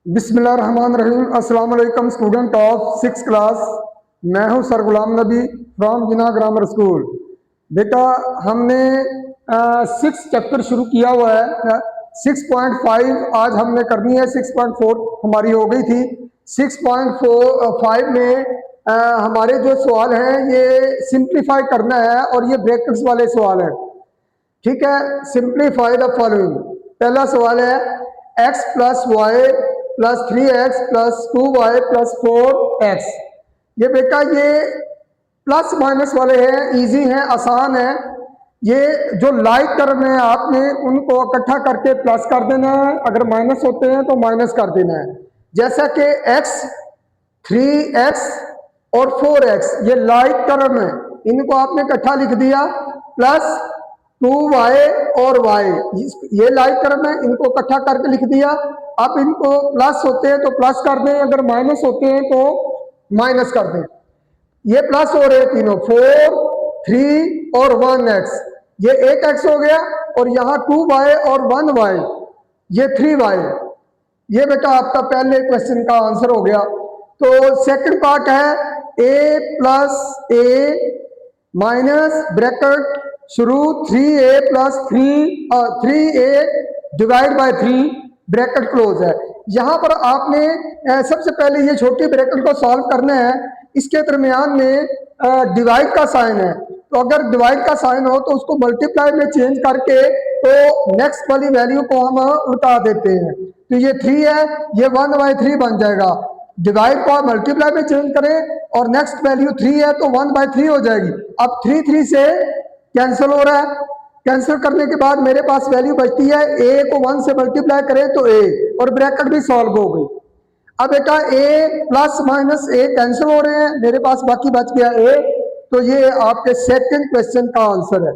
बिस्मिल्लाहिर्रहमानिर्रहीम। अस्सलाम वालेकुम स्टूडेंट ऑफ 6th क्लास। मैं हूं sir Ghulam Nabi from Jinnah grammar school. बेटा हमने 6 चैप्टर शुरू किया हुआ है। 6.5 आज हमने करनी है। 6.4 हमारी हो गई थी। 6.5 में हमारे जो सवाल हैं ये सिंप्लीफाई करना है और ये ब्रैकेट्स वाले सवाल हैं। ठीक है, सिंप्लीफाई द फॉलोइंग। पहला सवाल है x plus y plus 3x plus 2y plus 4x। ये बेटा ये प्लस माइनस वाले हैं, इजी हैं, आसान है। ये जो लाइक टर्म है आपने उनको इकट्ठा करके प्लस कर देना है, अगर माइनस होते हैं तो माइनस कर देना है। जैसा कि x 3x और 4x ये लाइक टर्म है, इनको आपने इकट्ठा लिख दिया। प्लस 2y और y ये लाइक टर्म है, इनको इकट्ठा करके लिख दिया। अब इनको प्लस होते हैं तो प्लस कर दें, अगर माइनस होते हैं तो माइनस कर दें। ये प्लस हो रहे हैं तीनों, 4 3 और 1x। ये 1x हो गया और यहाँ 2y और 1y, ये 3y। ये बेटा आपका पहले क्वेश्चन का आंसर हो गया। तो सेकंड पार्ट है a plus a minus bracket शुरू 3a plus 3a divide by 3 bracket close है। यहाँ पर आपने सबसे पहले ये छोटी ब्रैकेट को सॉल्व करना है। इसके दरमियान में डिवाइड का साइन है, तो अगर डिवाइड का साइन हो तो उसको मल्टीप्लाई में चेंज करके तो नेक्स्ट वाली वैल्यू को हम उल्टा देते हैं। तो ये 3 है, ये 1/3 बन जाएगा। डिवाइड को मल्टीप्लाई में चेंज करें और नेक्स्ट वैल्यू 3 है तो 1/3 हो जाएगी। अब 3 3 से कैंसिल हो रहा है। कैंसिल करने के बाद मेरे पास वैल्यू बचती है, a को 1 से मल्टीप्लाई करें तो a, और ब्रैकेट भी सॉल्व हो गई। अब बेटा a plus minus a cancel हो रहे हैं, मेरे पास बाकी बच गया a। तो ये आपके सेकंड क्वेश्चन का आंसर है।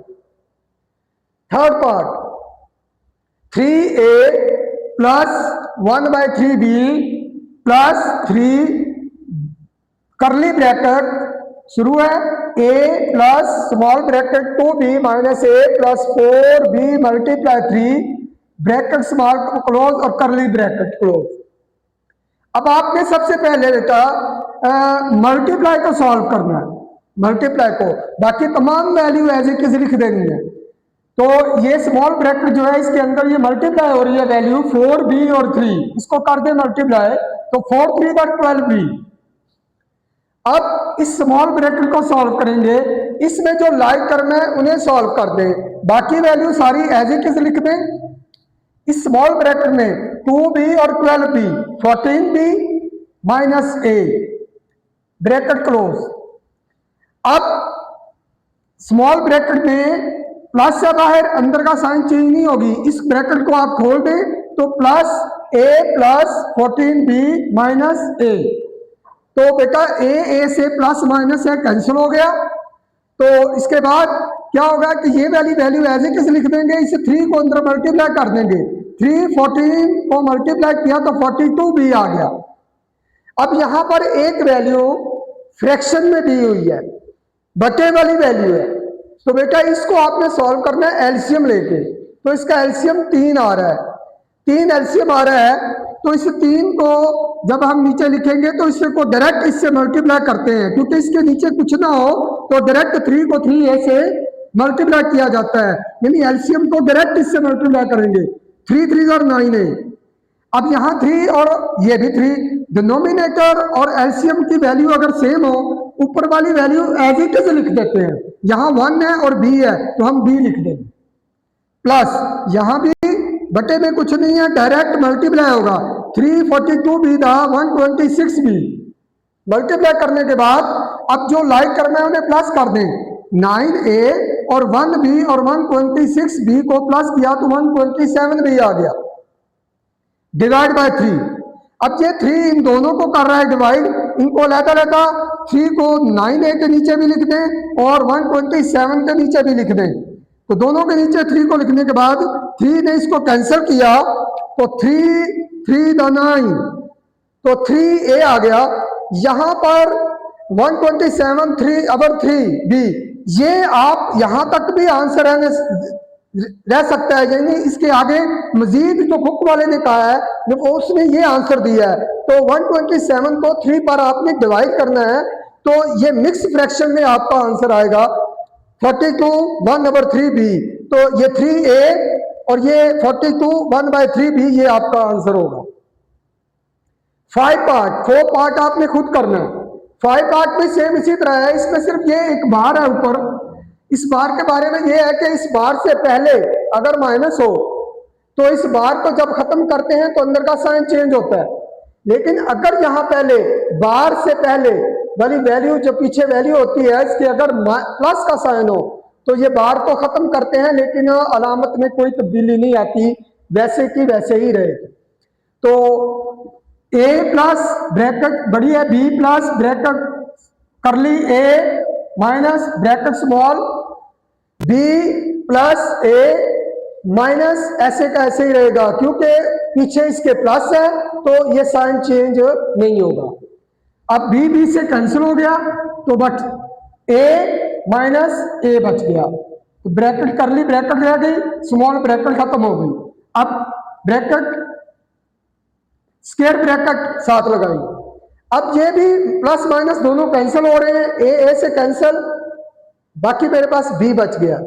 Third part 3a plus 1/3b plus 3 करली ब्रैकेट शुरू है a plus small bracket 2b minus a plus 4b multiply 3 bracket small close और करली ब्रैकेट क्लोज। अब आपने सबसे पहले बेटा मल्टीप्लाई को सॉल्व करना है, मल्टीप्लाई को। बाकी तमाम वैल्यू एज इट इज लिख देनी है। तो ये स्मॉल ब्रैकेट जो है इसके अंदर ये मल्टीप्लाई हो रही है वैल्यू 4b और 3, इसको कर दे मल्टीप्लाई तो 4 3 12b। अब इस स्मॉल ब्रैकेट को सॉल्व करेंगे, इसमें जो लाइक टर्म है उन्हें सॉल्व कर दें, बाकी वैल्यू सारी एज इट इज लिख दें। इस स्मॉल ब्रैकेट में 2b और 12b 14b minus a bracket close. अब स्मॉल ब्रैकेट में प्लस से बाहर अंदर का साइन चेंज नहीं होगी, इस ब्रैकेट को आप खोल दें तो plus a plus 14b minus a। तो बेटा a से प्लस माइनस है कैंसिल हो गया। तो इसके बाद क्या होगा कि ये वाली वैल्यू एज इट इज लिख देंगे, इसे 3 को अंदर मल्टीप्लाई कर देंगे। 3 14 को मल्टीप्लाई किया तो 42b आ गया। अब यहां पर एक वैल्यू फ्रैक्शन में दी हुई है, बटे वाली वैल्यू है। तो बेटा इसको आपने सॉल्व करना है एलसीएम लेके। तो इसका एलसीएम 3 आ रहा है, 3 एलसीएम आ रहा है। तो इस 3 को जब हम नीचे लिखेंगे तो इसे को डायरेक्ट इससे मल्टीप्लाई करते हैं, क्योंकि इसके नीचे कुछ ना हो तो डायरेक्ट 3 को 3a से मल्टीप्लाई किया जाता है, यानी एलसीएम को डायरेक्ट इससे मल्टीप्लाई करेंगे। 3 3 और 9a। अब यहाँ 3 और ये भी 3, डिनोमिनेटर और एलसीएम की वैल्यू अगर सेम हो ऊपर वाली वैल्यू एज इट इज लिख देते हैं। यहाँ 1 है और b है तो हम b लिख देंगे। प्लस यहाँ भी बटे में कुछ नहीं है, डायरेक्ट मल्टीप्लाई होगा। 342b था 126b मल्टीप्लाई करने के बाद अब जो लाइक करना है उन्हें प्लस कर दें। 9a और 1b और 126b को प्लस किया तो 127b आ गया डिवाइड बाय 3। अब ये 3 इन दोनों को कर रहा है डिवाइड, इनको लेता लेता 3 को 9a के नीचे भी लिख दें और 127 के नीचे भी लिख दें। तो दोनों के नीचे 3 को लिखने के बाद 3 ने इसको कैंसिल किया तो 3 3 9 तो 3a आ गया। यहां पर 127 3 अबर 3b, ये आप यहां तक भी आंसर है रह सकता है, यानी इसके आगे मजीद जो बुक वाले ने कहा है जब उसने ये आंसर दिया है, तो 127 को 3 पर आपने डिवाइड करना है, तो ये मिक्स फ्रैक्शन में आपका आंसर आएगा 42 1/3b। तो ये 3a और ये 42 1/3b ये आपका आंसर होगा। 5 पार्ट 4 पार्ट आपने खुद करना है। 5 पार्ट में सेम इसी तरह है, इसमें सिर्फ ये एक बार है ऊपर। इस बार के बारे में ये है कि इस बार से पहले अगर माइनस हो तो इस बार को जब खत्म करते हैं तो अंदर का साइन चेंज होता है, लेकिन अगर यहां पहले बार से पहले वाली वैल्यू जो पीछे वैल्यू होती है इसके अगर प्लस का साइन हो तो ये बार को खत्म करते हैं, लेकिन अलामत में कोई तब्दीली नहीं आती, वैसे की वैसे ही रहेगी। तो a प्लस ब्रैकेट बड़ी है, b प्लस ब्रैकेट करली a minus bracket small b plus a minus ऐसे का ऐसे ही रहेगा, क्योंकि पीछे इसके प्लस है तो ये साइन चेंज नहीं होगा। अब b से कैंसिल हो गया तो बट a माइनस a बच गया, तो ब्रैकेट करली ब्रैकेट रह गई, स्मॉल ब्रैकेट खत्म हो गई। अब ब्रैकेट स्क्वायर ब्रैकेट साथ लगाई। अब ये भी प्लस माइनस दोनों कैंसिल हो रहे हैं, ए से कैंसिल, बाकी मेरे पास b बच गया।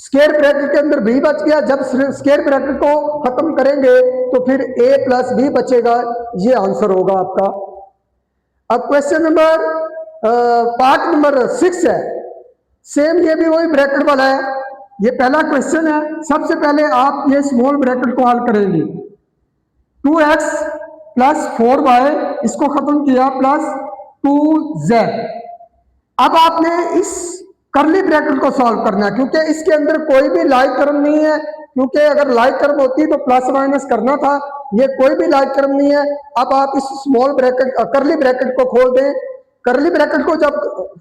स्क्वायर ब्रैकेट के अंदर b बच गया, जब स्क्वायर ब्रैकेट को खत्म करेंगे तो फिर a प्लस b बचेगा, ये आंसर होगा आपका। अब क्वेश्चन नंबर पार्ट नंबर 6 है, सेम ये भी वही ब्रैकेट वाला है। ये पहला क्वेश्चन है। सबसे पहले आप ये स्मॉल ब्रैकेट को हल करेंगे, 2x प्लस 4y इसको खत्म किया प्लस 2z। अब आपने इस करली ब्रैकेट को सॉल्व करना है, क्योंकि इसके अंदर कोई भी लाइक टर्म नहीं है, क्योंकि अगर लाइक टर्म होती तो प्लस माइनस करना था, ये कोई भी लाइक टर्म नहीं है। अब आप इस स्मॉल ब्रैकेट करली ब्रैकेट को खोल दें, करली ब्रैकेट को जब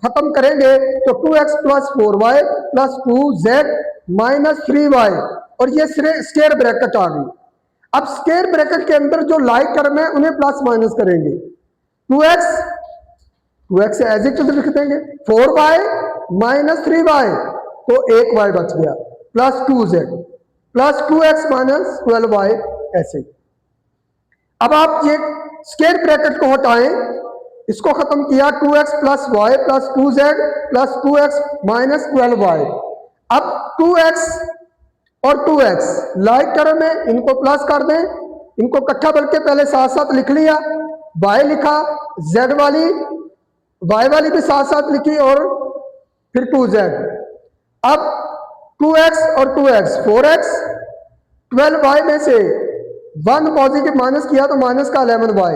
खत्म करेंगे तो 2x plus 4y plus 2z minus 3y, और ये स्क्वायर ब्रैकेट आ गई। अब स्क्वायर ब्रैकेट के अंदर जो लाइक टर्म है उन्हें प्लस माइनस करेंगे, 2x एज इट इज लिख देंगे, 4y माइनस 3y तो 1y बच गया, plus 2z plus 2x minus 12y ऐसे। अब आप ये स्क्वायर ब्रैकेट को हटाएं, इसको खत्म किया, 2x plus y plus 2z plus 2x minus 12y। अब 2x और 2x लाइक टर्म है, इनको प्लस कर दें, इनको इकट्ठा करके पहले साथ साथ लिख लिया, y लिखा, z वाली y वाली भी साथ साथ लिखी और फिर 2z। अब 2x और 2x 4x, 12y में से 1 पॉजिटिव माइनस किया तो माइनस का 11y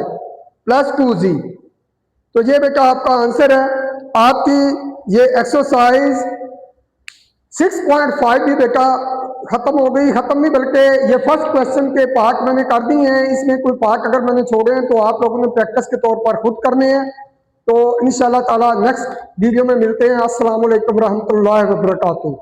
प्लस 2z। तो ये बेटा आपका आंसर है। आपकी ये एक्सरसाइज 6.5 भी बेटा खत्म हो गई, खत्म नहीं बल्कि ये फर्स्ट क्वेश्चन के पार्ट मैंने कर दिए हैं, इसमें कोई पार्ट अगर मैंने छोड़े हैं तो आप लोगों ने प्रैक्टिस के तौर पर खुद करने हैं। तो इंशाल्लाह ताला नेक्स्ट वीडियो में मिलते हैं। अस्सलाम वालेकुम रहमतुल्लाहि व बरकातुहू।